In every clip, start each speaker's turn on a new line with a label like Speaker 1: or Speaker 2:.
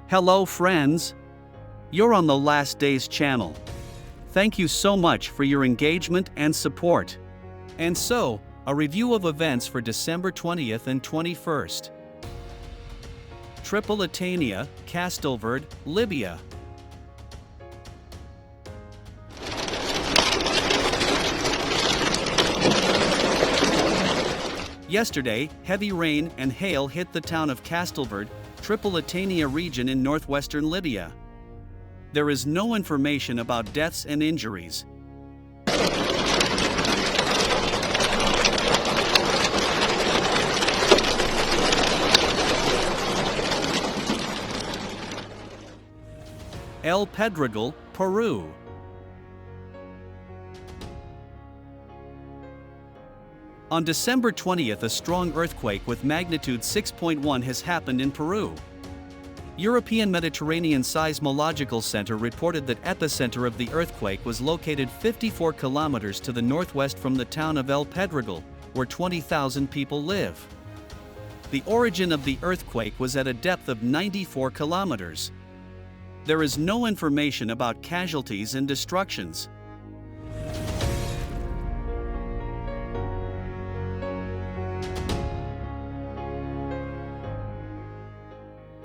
Speaker 1: Hello friends! You're on the Last Days channel. Thank you so much for your engagement and support. And so, a review of events for December 20th and 21st. Triple Etna, Castelverde, Libya. Yesterday, heavy rain and hail hit the town of Castelverde, Triple Etna region in northwestern Libya. There is no information about deaths and injuries. El Pedregal, Peru. On December 20th, a strong earthquake with magnitude 6.1 has happened in Peru. European Mediterranean Seismological Center reported that epicenter of the earthquake was located 54 kilometers to the northwest from the town of El Pedregal, where 20,000 people live. The origin of the earthquake was at a depth of 94 kilometers. There is no information about casualties and destructions.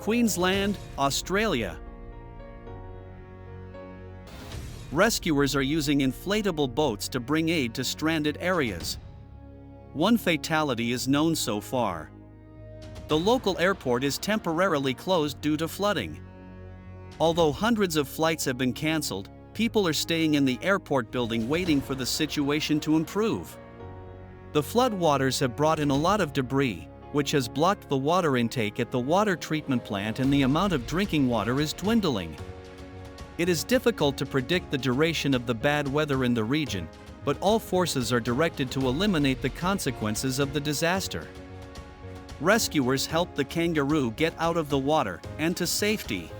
Speaker 1: Queensland, Australia. Rescuers are using inflatable boats to bring aid to stranded areas. One fatality is known so far. The local airport is temporarily closed due to flooding. Although hundreds of flights have been cancelled, people are staying in the airport building waiting for the situation to improve. The floodwaters have brought in a lot of debris, which has blocked the water intake at the water treatment plant, and the amount of drinking water is dwindling. It is difficult to predict the duration of the bad weather in the region, but all forces are directed to eliminate the consequences of the disaster. Rescuers help the kangaroo get out of the water and to safety.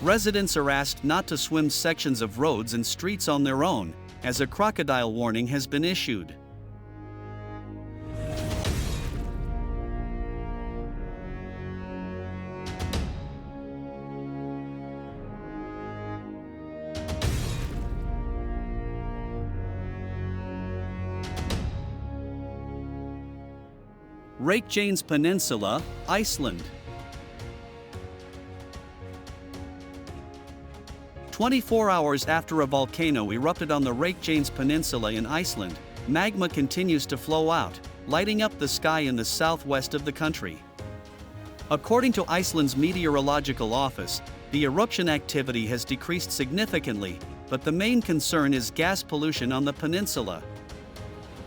Speaker 1: Residents are asked not to swim sections of roads and streets on their own, as a crocodile warning has been issued. Reykjanes Peninsula, Iceland. 24 hours after a volcano erupted on the Reykjanes Peninsula in Iceland, magma continues to flow out, lighting up the sky in the southwest of the country. According to Iceland's meteorological office, the eruption activity has decreased significantly, but the main concern is gas pollution on the peninsula.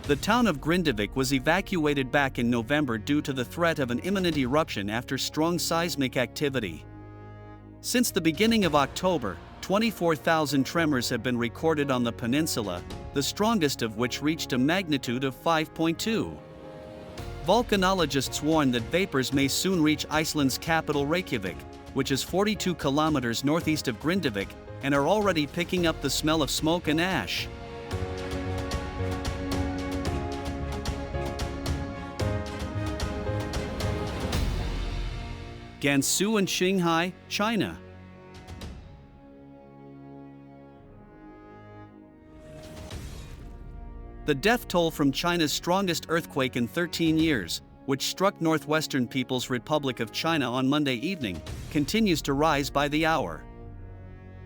Speaker 1: The town of Grindavik was evacuated back in November due to the threat of an imminent eruption after strong seismic activity. Since the beginning of October, 24,000 tremors have been recorded on the peninsula, the strongest of which reached a magnitude of 5.2. Volcanologists warn that vapors may soon reach Iceland's capital Reykjavik, which is 42 kilometers northeast of Grindavik, and are already picking up the smell of smoke and ash. Gansu and Qinghai, China. The death toll from China's strongest earthquake in 13 years, which struck northwestern People's Republic of China on Monday evening, continues to rise by the hour.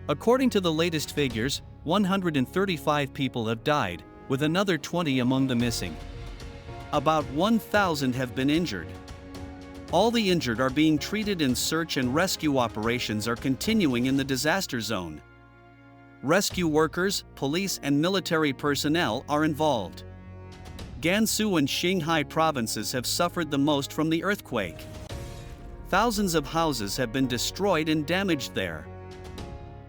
Speaker 1: According to the latest figures, 135 people have died, with another 20 among the missing. About 1,000 have been injured. All the injured are being treated, and search and rescue operations are continuing in the disaster zone. Rescue workers, police and military personnel are involved. Gansu and Qinghai provinces have suffered the most from the earthquake. Thousands of houses have been destroyed and damaged there.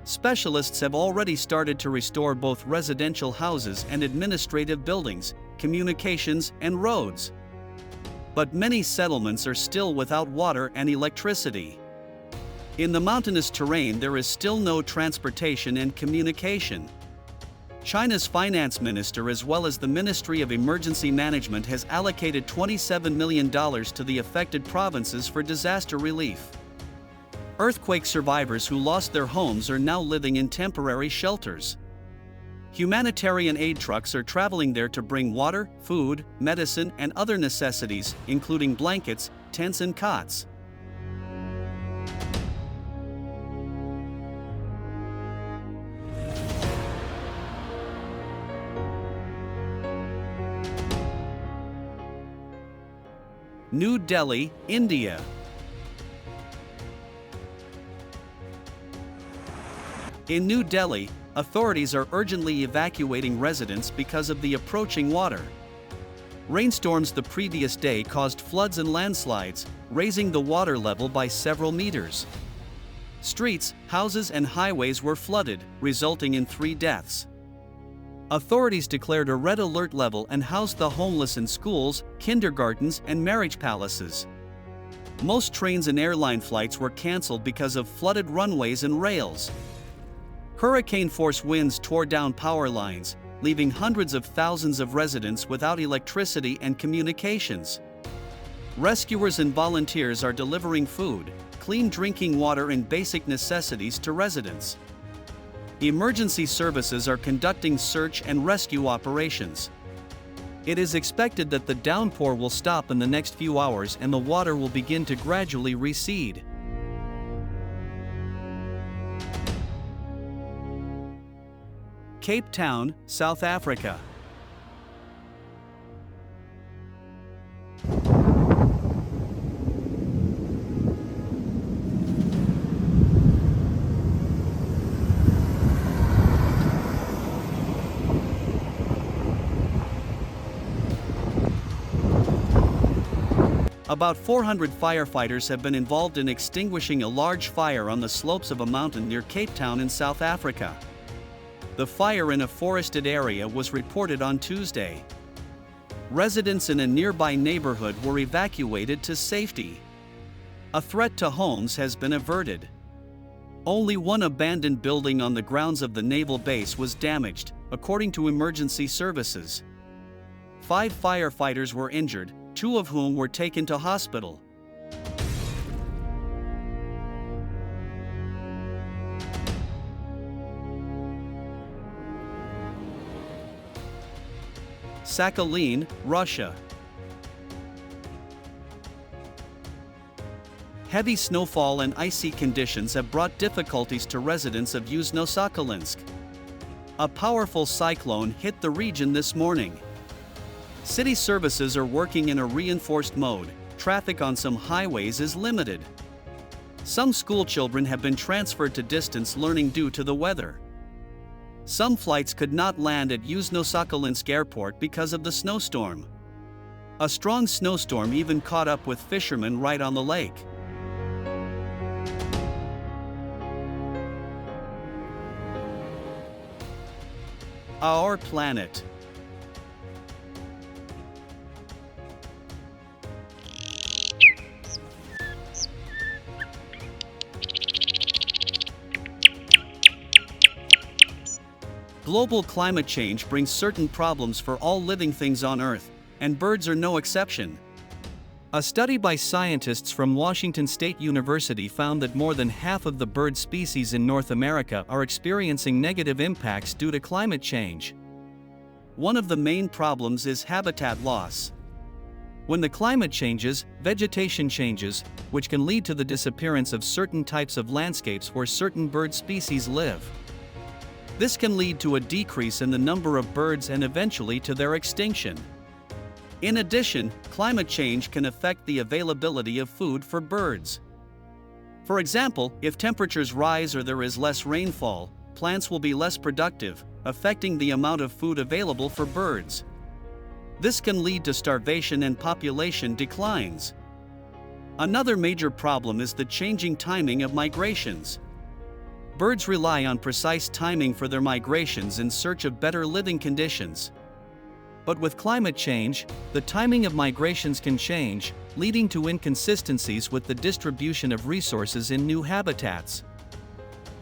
Speaker 1: Specialists have already started to restore both residential houses and administrative buildings, communications and roads. But many settlements are still without water and electricity. In the mountainous terrain, there is still no transportation and communication. China's finance minister, as well as the Ministry of Emergency Management, has allocated $27 million to the affected provinces for disaster relief. Earthquake survivors who lost their homes are now living in temporary shelters. Humanitarian aid trucks are traveling there to bring water, food, medicine, and other necessities, including blankets, tents, and cots. New Delhi, India. In New Delhi, authorities are urgently evacuating residents because of the approaching water. Rainstorms the previous day caused floods and landslides, raising the water level by several meters. Streets, houses, and highways were flooded, resulting in 3 deaths. Authorities declared a red alert level and housed the homeless in schools, kindergartens, and marriage palaces. Most trains and airline flights were cancelled because of flooded runways and rails. Hurricane-force winds tore down power lines, leaving hundreds of thousands of residents without electricity and communications. Rescuers and volunteers are delivering food, clean drinking water, and basic necessities to residents. Emergency services are conducting search and rescue operations. It is expected that the downpour will stop in the next few hours and the water will begin to gradually recede. Cape Town, South Africa. About 400 firefighters have been involved in extinguishing a large fire on the slopes of a mountain near Cape Town in South Africa. The fire in a forested area was reported on Tuesday. Residents in a nearby neighborhood were evacuated to safety. A threat to homes has been averted. Only one abandoned building on the grounds of the naval base was damaged, according to emergency services. 5 firefighters were injured, 2 of whom were taken to hospital. Sakhalin, Russia. Heavy snowfall and icy conditions have brought difficulties to residents of Yuzhno-Sakhalinsk. A powerful cyclone hit the region this morning. City services are working in a reinforced mode. Traffic on some highways is limited. Some school children have been transferred to distance learning due to the weather. Some flights could not land at Yuzhno-Sakhalinsk Airport because of the snowstorm. A strong snowstorm even caught up with fishermen right on the lake. Our planet. Global climate change brings certain problems for all living things on Earth, and birds are no exception. A study by scientists from Washington State University found that more than half of the bird species in North America are experiencing negative impacts due to climate change. One of the main problems is habitat loss. When the climate changes, vegetation changes, which can lead to the disappearance of certain types of landscapes where certain bird species live. This can lead to a decrease in the number of birds and eventually to their extinction. In addition, climate change can affect the availability of food for birds. For example, if temperatures rise or there is less rainfall, plants will be less productive, affecting the amount of food available for birds. This can lead to starvation and population declines. Another major problem is the changing timing of migrations. Birds rely on precise timing for their migrations in search of better living conditions. But with climate change, the timing of migrations can change, leading to inconsistencies with the distribution of resources in new habitats.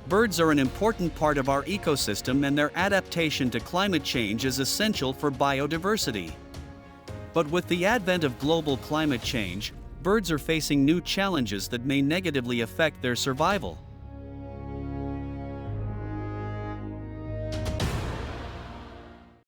Speaker 1: Birds are an important part of our ecosystem, and their adaptation to climate change is essential for biodiversity. But with the advent of global climate change, birds are facing new challenges that may negatively affect their survival.